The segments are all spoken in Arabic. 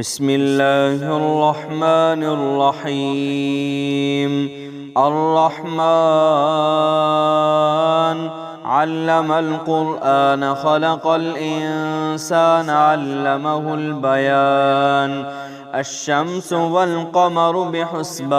بسم الله الرحمن الرحيم. الرحمن علم القرآن خلق الإنسان علمه البيان. الشمس والقمر بحسبان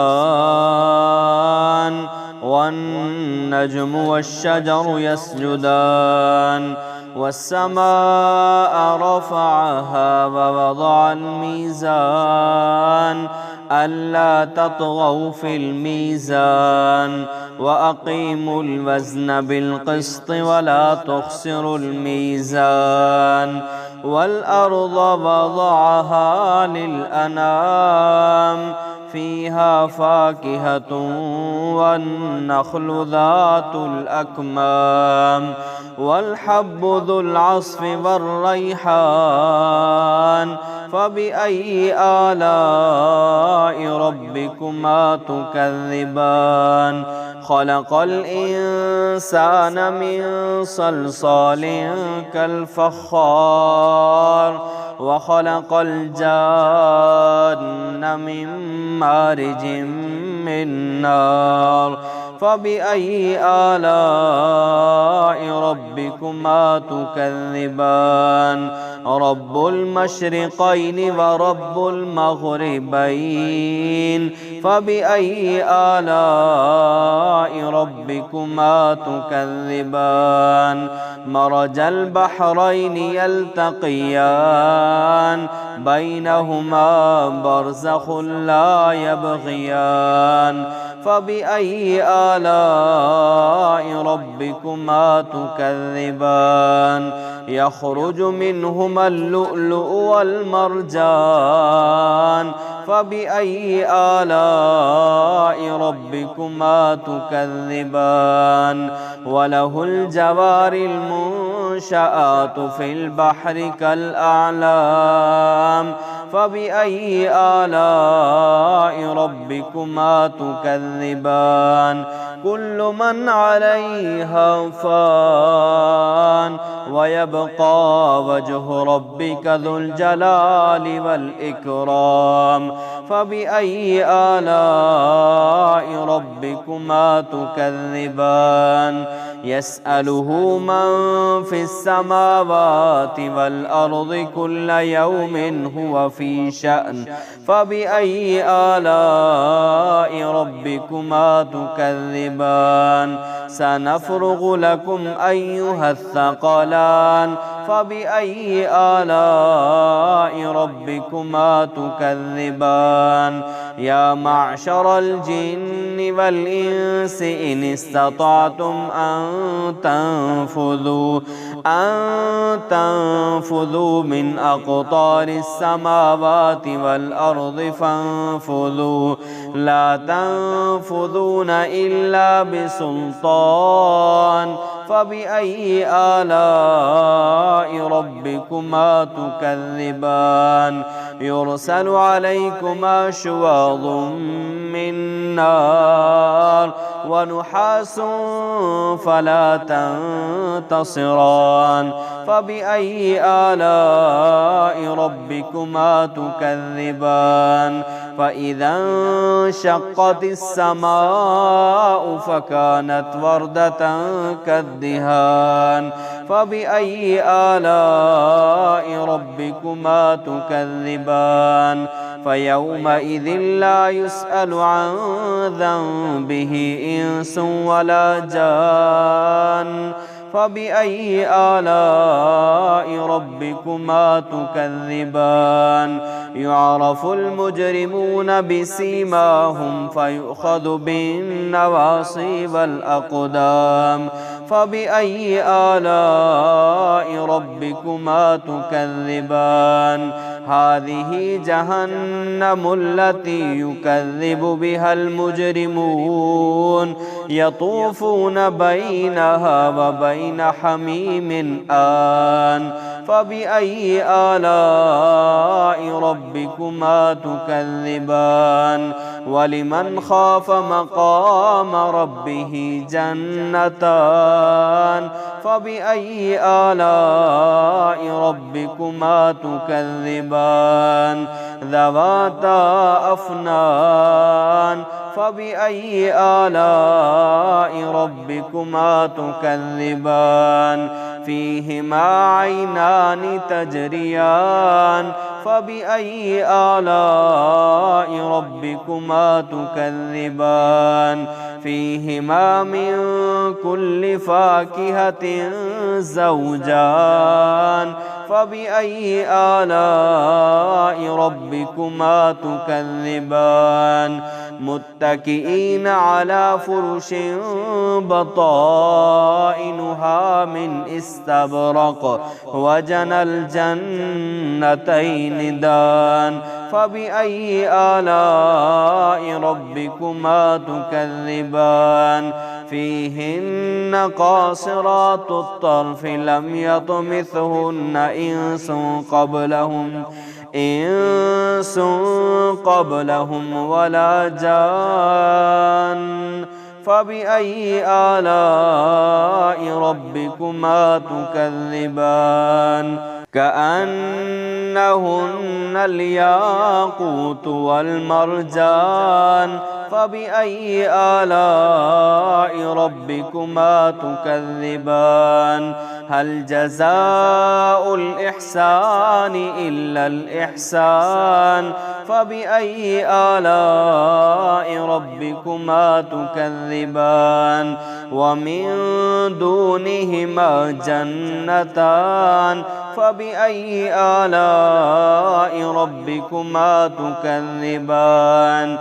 والنجم والشجر يسجدان والسماء رفعها ووضع الميزان ألا تطغوا في الميزان وأقيموا الوزن بالقسط ولا تخسروا الميزان والأرض وضعها للأنام فيها فاكهة والنخل ذات الأكمام والحب ذو العصف والريحان فبأي آلاء ربكما تكذبان. خلق الإنسان من صلصال كالفخار وخلق الجان من مارج من نار فبأي آلاء ربكما تكذبان. رب المشرقين ورب المغربين فبأي آلاء ربكما تكذبان. مرج البحرين يلتقيان بينهما برزخ لا يبغيان فبأي آلاء ربكما تكذبان. يخرج منهما اللؤلؤ والمرجان فبأي آلاء ربكما تكذبان. وله الجوار المنشآت في البحر كالأعلام فبأي آلاء ربكما تكذبان. كل من عليها فان ويبقى وجه ربك ذو الجلال والإكرام فبأي آلاء ربكما تكذبان. يسأله من في السماوات والأرض كل يوم هو في شأن فبأي آلاء ربكما تكذبان. سنفرغ لكم أيها الثقلان فبأي آلاء ربكما تكذبان. يا معشر الجن والإنس إن استطعتم أن تنفذوا من أقطار السماوات والأرض فانفذوا لا تنفذون إلا بسلطان فبأي آلاء ربكما تكذبان. يرسل عليكما شواظ من نار ونحاس فلا تنتصران فبأي آلاء ربكما تكذبان. فإذا انشقت السماء فكانت وردة كالدهان فبأي آلاء ربكما تكذبان. فيومئذ لا يسأل عن ذنبه إنس ولا جان فبأي آلاء ربكما تكذبان. يعرف المجرمون بسيماهم فيؤخذ بالنواصي والأقدام فبأي آلاء ربكما تكذبان. هذه جهنم التي يكذب بها المجرمون يطوفون بينها وبين حميم آن فبأي آلاء ربكما تكذبان. ولمن خاف مقام ربه جنتان فبأي آلاء ربكما تكذبان ذواتا أفنان فبأي آلاء ربكما تكذبان فيهما عينان تجريان فبأي آلاء ربكما تكذبان فيهما من كل فاكهة زوجان فبأي آلاء ربكما تكذبان متكئين على فرش بطائنها من استبرق وجنى الجنتين دان فبأي آلاء ربكما تكذبان فيهن قاصرات الطرف لم يطمثهن إنس قبلهم ولا جان فبأي آلاء ربكما تكذبان كأنهن الياقوت والمرجان فبأي آلاء ربكما تكذبان هل جزاء الإحسان إلا الإحسان فبأي آلاء ربكما تكذبان ومن دونهما جنتان فبأي آلاء ربكما تكذبان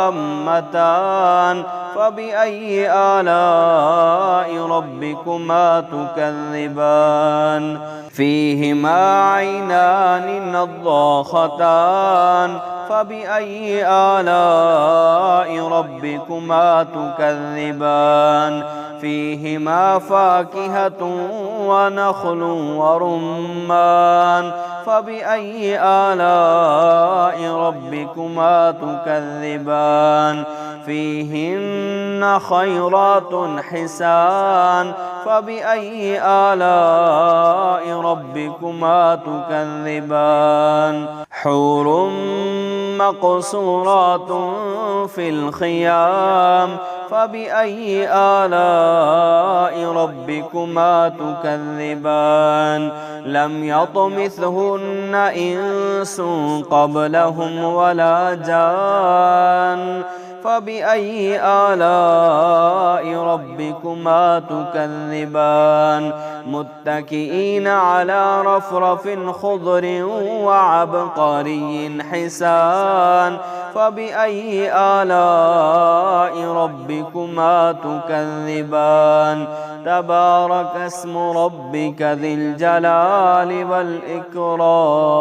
مدهامتان فبأي آلاء ربكما تكذبان فيهما عينان نضاختان فبأي آلاء ربكما تكذبان فيهما فاكهة ونخل ورمان فبأي آلاء ربكما تكذبان فيهن خيرات حسان فبأي آلاء ربكما تكذبان حور مقصورات في الخيام فبأي آلاء ربكما تكذبان لم يطمثهن إنس قبلهم ولا جان فبأي آلاء ربكما تكذبان متكئين على رفرف خضر وعبقري حسان فبأي آلاء ربكما تكذبان تبارك اسم ربك ذي الجلال والإكرام.